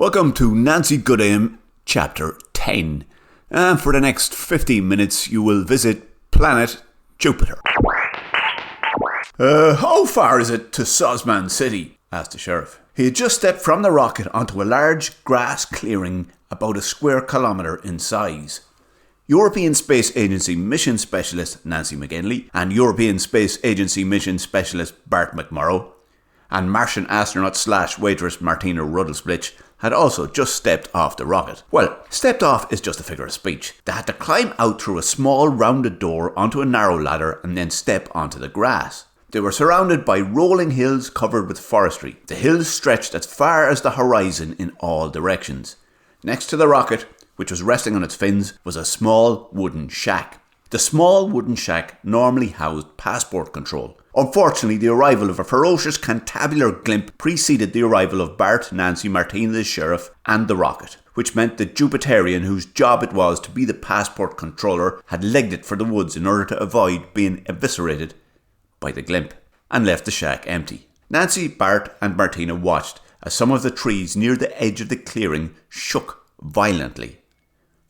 Welcome to Nancy Goodame, Chapter 10. And for the next 15 minutes, you will visit planet Jupiter. How far is it to Sozman CIty? Asked the sheriff. He had just stepped from the rocket onto a large grass clearing about a square kilometre in size. European Space Agency Mission Specialist Nancy McGinley and European Space Agency Mission Specialist Bart McMurrow and Martian astronaut / waitress Martina Ruddlesplitch had also just stepped off the rocket. Well, stepped off is just a figure of speech. They had to climb out through a small rounded door onto a narrow ladder and then step onto the grass. They were surrounded by rolling hills covered with forestry. The hills stretched as far as the horizon in all directions. Next to the rocket, which was resting on its fins, was a small wooden shack. The small wooden shack normally housed passport control. Unfortunately, the arrival of a ferocious Cantabular Glimp preceded the arrival of Bart, Nancy, Martina the sheriff and the rocket, which meant the Jupiterian whose job it was to be the passport controller had legged it for the woods in order to avoid being eviscerated by the Glimp, and left the shack empty. Nancy, Bart and Martina watched as some of the trees near the edge of the clearing shook violently.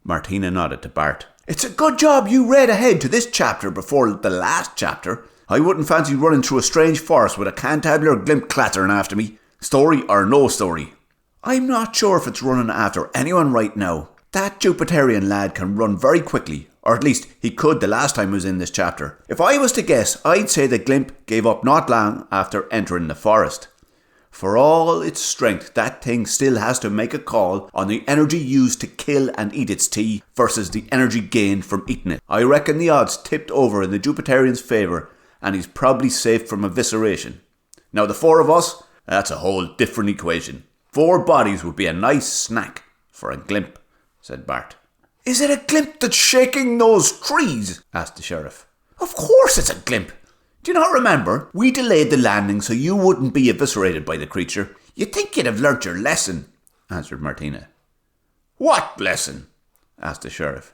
Martina nodded to Bart. "It's a good job you read ahead to this chapter before the last chapter. I wouldn't fancy running through a strange forest with a Cantabular Glimp clattering after me. Story or no story." "I'm not sure if it's running after anyone right now. That Jupiterian lad can run very quickly, or at least he could the last time he was in this chapter. If I was to guess, I'd say the Glimp gave up not long after entering the forest. For all its strength, that thing still has to make a call on the energy used to kill and eat its tea versus the energy gained from eating it. I reckon the odds tipped over in the Jupiterian's favour, and he's probably safe from evisceration. Now the four of us, that's a whole different equation. 4 bodies would be a nice snack for a Glimp," said Bart. "Is it a Glimp that's shaking those trees?" asked the sheriff. "Of course it's a Glimp. Do you not remember? We delayed the landing so you wouldn't be eviscerated by the creature. You'd think you'd have learnt your lesson," answered Martina. "What lesson?" asked the sheriff.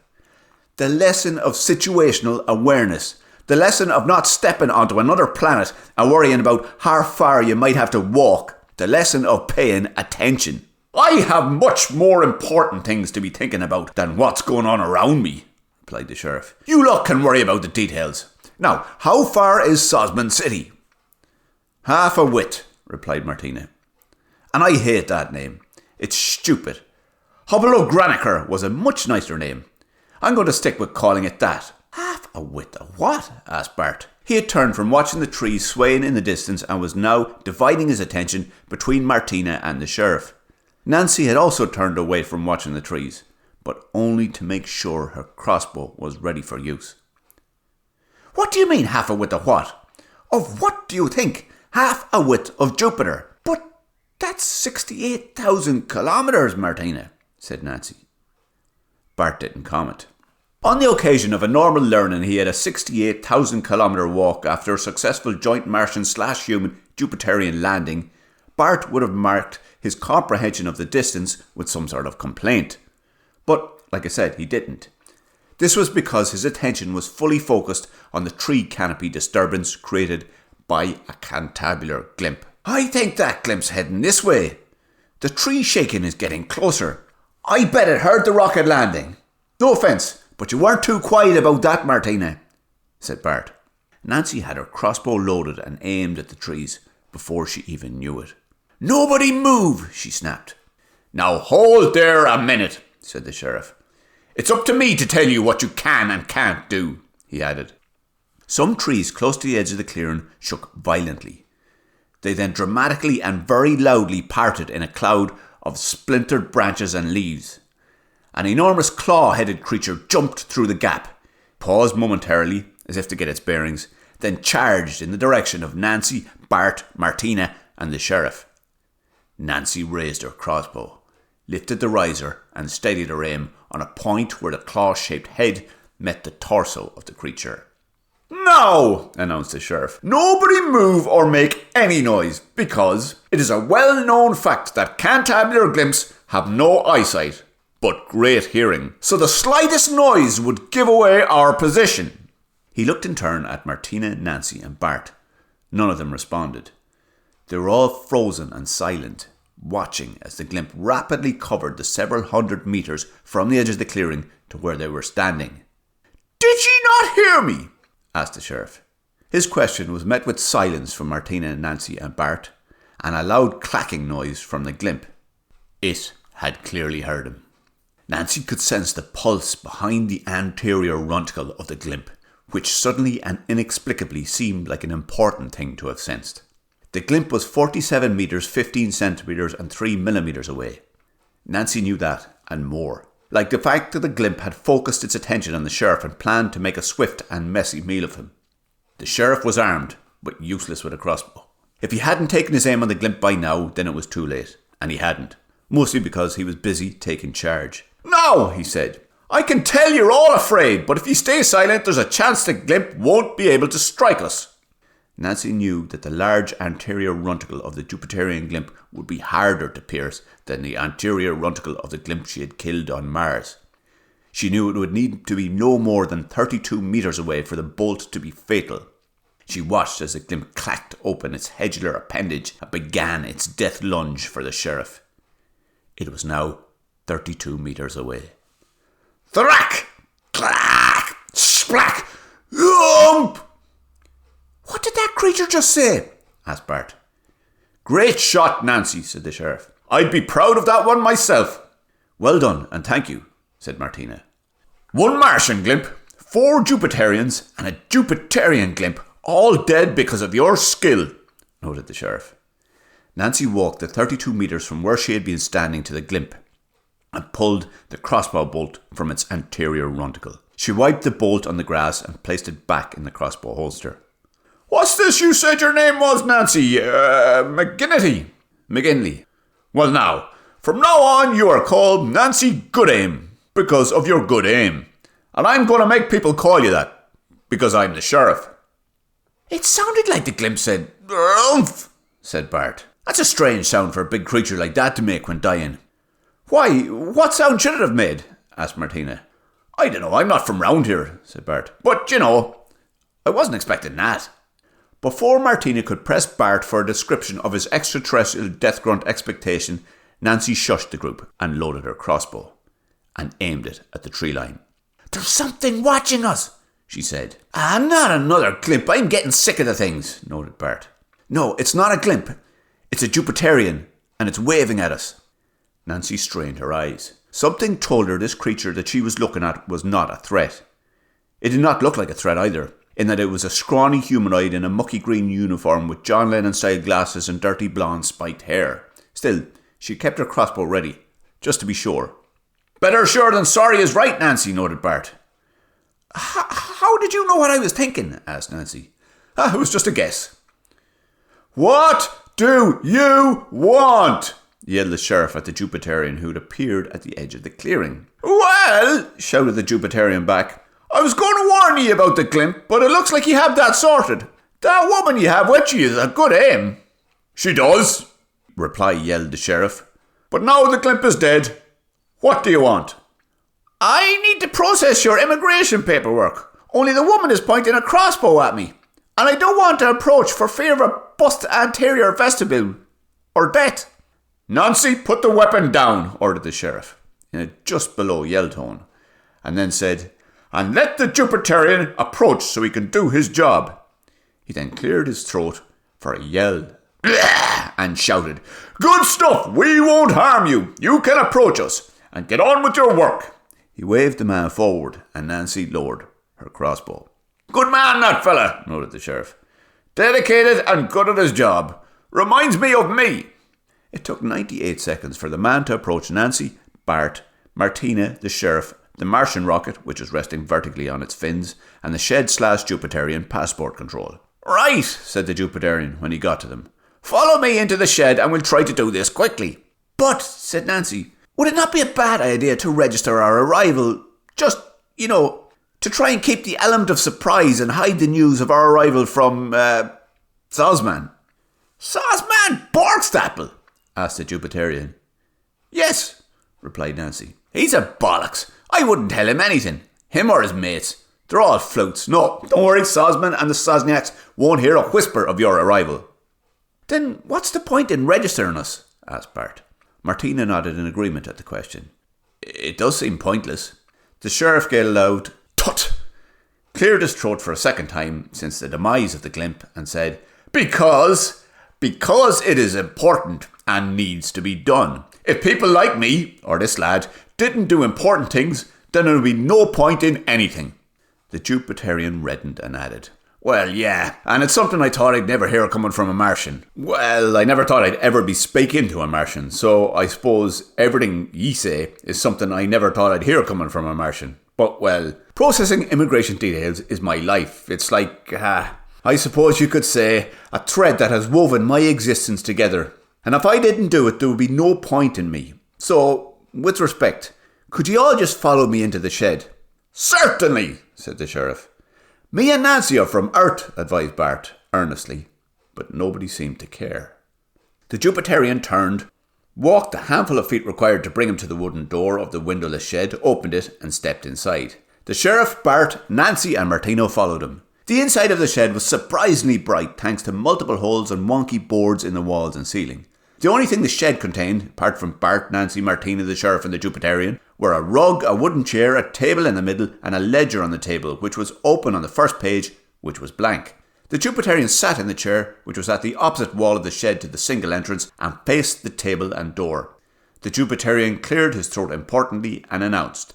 "The lesson of situational awareness. The lesson of not stepping onto another planet and worrying about how far you might have to walk. The lesson of paying attention." "I have much more important things to be thinking about than what's going on around me," replied the sheriff. "You lot can worry about the details. Now, how far is Sozman CIty?" "Half a wit," replied Martina. "And I hate that name. It's stupid. Hobblograniker was a much nicer name. I'm going to stick with calling it that." "Half a wit of what?" asked Bart. He had turned from watching the trees swaying in the distance and was now dividing his attention between Martina and the sheriff. Nancy had also turned away from watching the trees, but only to make sure her crossbow was ready for use. "What do you mean, half a wit of what? Of what do you think? Half a wit of Jupiter." "But that's 68,000 kilometres, Martina," said Nancy. Bart didn't comment. On the occasion of a normal learning, he had a 68,000 kilometre walk after a successful joint Martian / human Jupiterian landing. Bart would have marked his comprehension of the distance with some sort of complaint. But, like I said, he didn't. This was because his attention was fully focused on the tree canopy disturbance created by a Cantabular Glimp. "I think that Glimp's heading this way. The tree shaking is getting closer. I bet it heard the rocket landing. No offence, but you weren't too quiet about that, Martina," said Bart. Nancy had her crossbow loaded and aimed at the trees before she even knew it. "Nobody move," she snapped. "Now hold there a minute," said the sheriff. "It's up to me to tell you what you can and can't do," he added. Some trees close to the edge of the clearing shook violently. They then dramatically and very loudly parted in a cloud of splintered branches and leaves. An enormous claw-headed creature jumped through the gap, paused momentarily as if to get its bearings, then charged in the direction of Nancy, Bart, Martina and the sheriff. Nancy raised her crossbow, lifted the riser and steadied her aim on a point where the claw-shaped head met the torso of the creature. "Now," announced the sheriff, "nobody move or make any noise, because it is a well-known fact that Cantabular Glimps have no eyesight, but great hearing. So the slightest noise would give away our position." He looked in turn at Martina, Nancy and Bart. None of them responded. They were all frozen and silent, watching as the Glimp rapidly covered the several hundred metres from the edge of the clearing to where they were standing. "Did she not hear me?" asked the sheriff. His question was met with silence from Martina and Nancy and Bart, and a loud clacking noise from the Glimp. It had clearly heard him. Nancy could sense the pulse behind the anterior runticle of the Glimp, which suddenly and inexplicably seemed like an important thing to have sensed. The Glimp was 47 metres, 15 centimetres and 3 millimetres away. Nancy knew that, and more. Like the fact that the Glimp had focused its attention on the sheriff and planned to make a swift and messy meal of him. The sheriff was armed, but useless with a crossbow. If he hadn't taken his aim on the Glimp by now, then it was too late. And he hadn't. Mostly because he was busy taking charge. "Now," he said, "I can tell you're all afraid, but if you stay silent, there's a chance the Glimp won't be able to strike us." Nancy knew that the large anterior runticle of the Jupiterian Glimp would be harder to pierce than the anterior runticle of the Glimp she had killed on Mars. She knew it would need to be no more than 32 metres away for the bolt to be fatal. She watched as the Glimp clacked open its hedular appendage and began its death lunge for the sheriff. It was now 32 metres away. Thrack! Clack! Splack! Yump! "What did that creature just say?" asked Bart. "Great shot, Nancy," said the sheriff. "I'd be proud of that one myself." "Well done, and thank you," said Martina. "One Martian Glimp, 4 Jupiterians, and a Jupiterian Glimp, all dead because of your skill," noted the sheriff. Nancy walked the 32 metres from where she had been standing to the Glimp and pulled the crossbow bolt from its anterior runticle. She wiped the bolt on the grass and placed it back in the crossbow holster. "What's this you said your name was, Nancy? McGinley. Well now, from now on you are called Nancy Goodaim, because of your good aim. And I'm going to make people call you that, because I'm the sheriff." "It sounded like the Glimp said, 'Rumph,'" said Bart. "That's a strange sound for a big creature like that to make when dying." "Why, what sound should it have made?" asked Martina. "I don't know, I'm not from round here," said Bart. "But, you know, I wasn't expecting that." Before Martina could press Bart for a description of his extraterrestrial death grunt expectation, Nancy shushed the group and loaded her crossbow and aimed it at the tree line. "There's something watching us," she said. "Not another Glimp. I'm getting sick of the things," noted Bart. "No, it's not a Glimp. It's a Jupiterian, and it's waving at us." Nancy strained her eyes. Something told her this creature that she was looking at was not a threat. It did not look like a threat either, in that it was a scrawny humanoid in a mucky green uniform with John Lennon-style glasses and dirty blonde spiked hair. Still, she kept her crossbow ready, just to be sure. "Better sure than sorry is right, Nancy," noted Bart. How did you know what I was thinking?" asked Nancy. "It was just a guess." "What do you want?" yelled the sheriff at the Jupiterian who had appeared at the edge of the clearing. "Well," shouted the Jupiterian back, "I was going to warn ye about the Glimp, but it looks like ye have that sorted. That woman ye have with ye is a good aim." "She does," yelled the sheriff. "But now the Glimp is dead. What do you want?" "I need to process your immigration paperwork. Only the woman is pointing a crossbow at me. And I don't want to approach for fear of a bust anterior vestibule. Or death." "Nancy, put the weapon down," ordered the sheriff, in a just below yell tone, and then said, "And let the Jupiterian approach so he can do his job." He then cleared his throat for a yell and shouted, "Good stuff, we won't harm you. You can approach us, and get on with your work." He waved the man forward, and Nancy lowered her crossbow. "Good man, that fella," noted the sheriff. "Dedicated and good at his job. Reminds me of me." It took 98 seconds for the man to approach Nancy, Bart, Martina, the sheriff, the Martian rocket, which was resting vertically on its fins, and the shed/Jupiterian passport control. "Right," said the Jupiterian when he got to them. "Follow me into the shed and we'll try to do this quickly." "But," said Nancy, "would it not be a bad idea to register our arrival? Just, to try and keep the element of surprise and hide the news of our arrival from, Sozman." "Sozman Borgstapel?" asked the Jupiterian. "Yes," replied Nancy. "He's a bollocks. I wouldn't tell him anything. Him or his mates. They're all floats. No, don't worry, Sozman and the Sozniaks won't hear a whisper of your arrival." "Then what's the point in registering us?" asked Bart. Martina nodded in agreement at the question. It does seem pointless. The sheriff gave a loud tut, cleared his throat for a second time since the demise of the Glimp, and said, Because it is important and needs to be done. If people like me, or this lad, didn't do important things, then there would be no point in anything. The Jupiterian reddened and added, Well, yeah, and it's something I thought I'd never hear coming from a Martian. Well, I never thought I'd ever be speaking to a Martian, so I suppose everything ye say is something I never thought I'd hear coming from a Martian. But, well, processing immigration details is my life. It's like, I suppose you could say, a thread that has woven my existence together. And if I didn't do it, there would be no point in me. So, with respect, could you all just follow me into the shed? Certainly, said the sheriff. Me and Nancy are from Earth, advised Bart, earnestly. But nobody seemed to care. The Jupiterian turned, walked the handful of feet required to bring him to the wooden door of the windowless shed, opened it, and stepped inside. The sheriff, Bart, Nancy, and Martino followed him. The inside of the shed was surprisingly bright thanks to multiple holes and wonky boards in the walls and ceiling. The only thing the shed contained, apart from Bart, Nancy, Martina, the sheriff and the Jupiterian, were a rug, a wooden chair, a table in the middle and a ledger on the table, which was open on the first page, which was blank. The Jupiterian sat in the chair, which was at the opposite wall of the shed to the single entrance, and faced the table and door. The Jupiterian cleared his throat importantly and announced,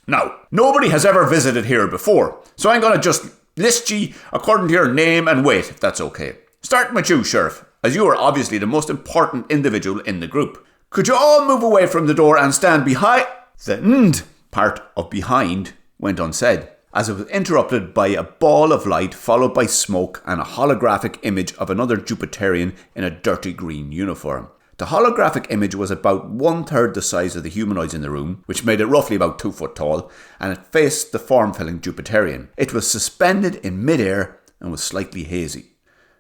Now, nobody has ever visited here before, so I'm going to just list ye according to your name and weight, if that's okay. Starting with you, Sheriff, as you are obviously the most important individual in the group. Could you all move away from the door and stand behind? The "nd" part of behind went unsaid, as it was interrupted by a ball of light followed by smoke and a holographic image of another Jupiterian in a dirty green uniform. The holographic image was about 1/3 the size of the humanoids in the room, which made it roughly about 2 foot tall, and it faced the form-filling Jupiterian. It was suspended in mid-air and was slightly hazy.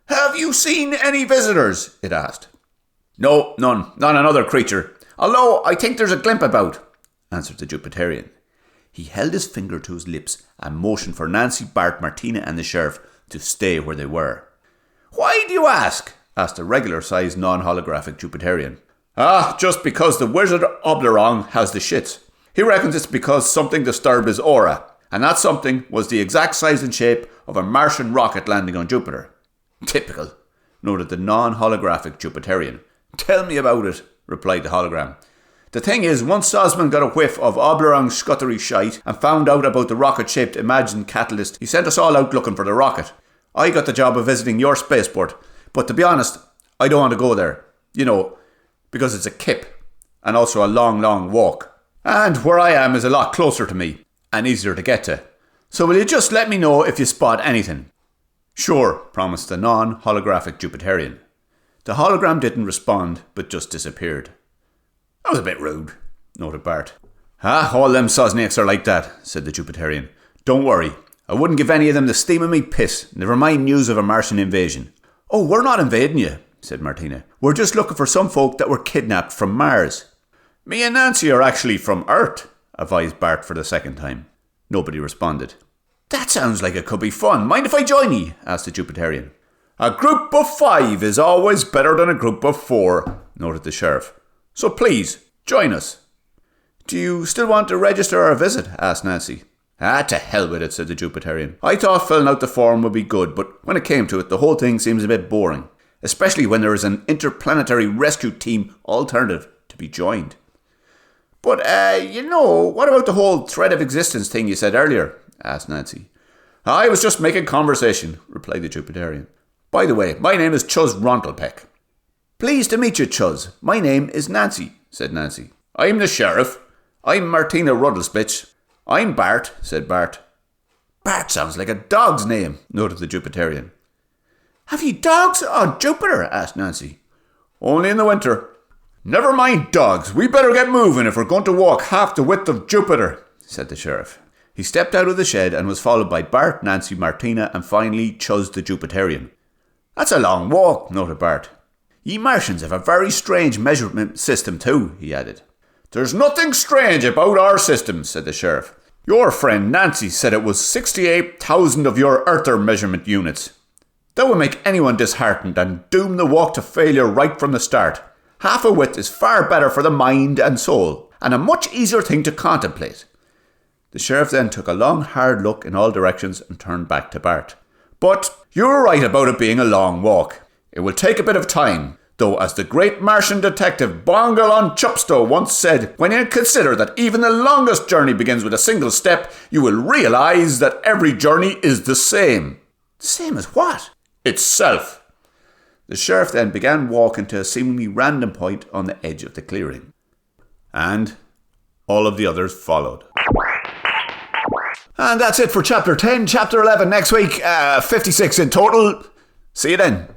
Have you seen any visitors? It asked. No, none. Not another creature. Although I think there's a Glimp about, answered the Jupiterian. He held his finger to his lips and motioned for Nancy, Bart, Martina and the sheriff to stay where they were. Why do you ask? Asked a regular-sized non-holographic Jupiterian. Just because the wizard Oblerong has the shits. He reckons it's because something disturbed his aura, and that something was the exact size and shape of a Martian rocket landing on Jupiter. Typical, noted the non-holographic Jupiterian. Tell me about it, replied the hologram. The thing is, once Sozman got a whiff of Oblerong's scuttery shite and found out about the rocket-shaped imagined catalyst, he sent us all out looking for the rocket. I got the job of visiting your spaceport, but to be honest, I don't want to go there. You know, because it's a kip, and also a long, long walk. And where I am is a lot closer to me, and easier to get to. So will you just let me know if you spot anything? Sure, promised the non-holographic Jupiterian. The hologram didn't respond, but just disappeared. That was a bit rude, noted Bart. All them Sosniaks are like that, said the Jupiterian. Don't worry, I wouldn't give any of them the steam of me piss, never mind news of a Martian invasion. Oh, we're not invading you, said Martina. We're just looking for some folk that were kidnapped from Mars. Me and Nancy are actually from Earth, advised Bart for the second time. Nobody responded. That sounds like it could be fun. Mind if I join ye? Asked the Jupiterian. A group of 5 is always better than a group of 4, noted the sheriff. So please, join us. Do you still want to register our visit? Asked Nancy. To hell with it, said the Jupiterian. I thought filling out the form would be good, but when it came to it, the whole thing seems a bit boring. Especially when there is an interplanetary rescue team alternative to be joined. But, what about the whole thread of existence thing you said earlier? Asked Nancy. I was just making conversation, replied the Jupiterian. By the way, my name is Chuz Rontelpeck. Pleased to meet you, Chuz. My name is Nancy, said Nancy. I'm the sheriff. I'm Martina Ruddlespitch. I'm Bart, said Bart. Bart sounds like a dog's name, noted the Jupiterian. Have you dogs on Jupiter? Asked Nancy. Only in the winter. Never mind dogs. We better get moving if we're going to walk half the width of Jupiter, said the sheriff. He stepped out of the shed and was followed by Bart, Nancy, Martina and finally Chuz the Jupiterian. That's a long walk, noted Bart. Ye Martians have a very strange measurement system too, he added. There's nothing strange about our system, said the sheriff. Your friend Nancy said it was 68,000 of your Earther measurement units. That would make anyone disheartened and doom the walk to failure right from the start. Half a width is far better for the mind and soul, and a much easier thing to contemplate. The sheriff then took a long, hard look in all directions and turned back to Bart. But you were right about it being a long walk. It will take a bit of time, though as the great Martian detective Bongal on Chupstow once said, when you consider that even the longest journey begins with a single step, you will realise that every journey is the same. The same as what? Itself. The sheriff then began walking to a seemingly random point on the edge of the clearing. And all of the others followed. And that's it for Chapter 10. Chapter 11 next week. 56 in total. See you then.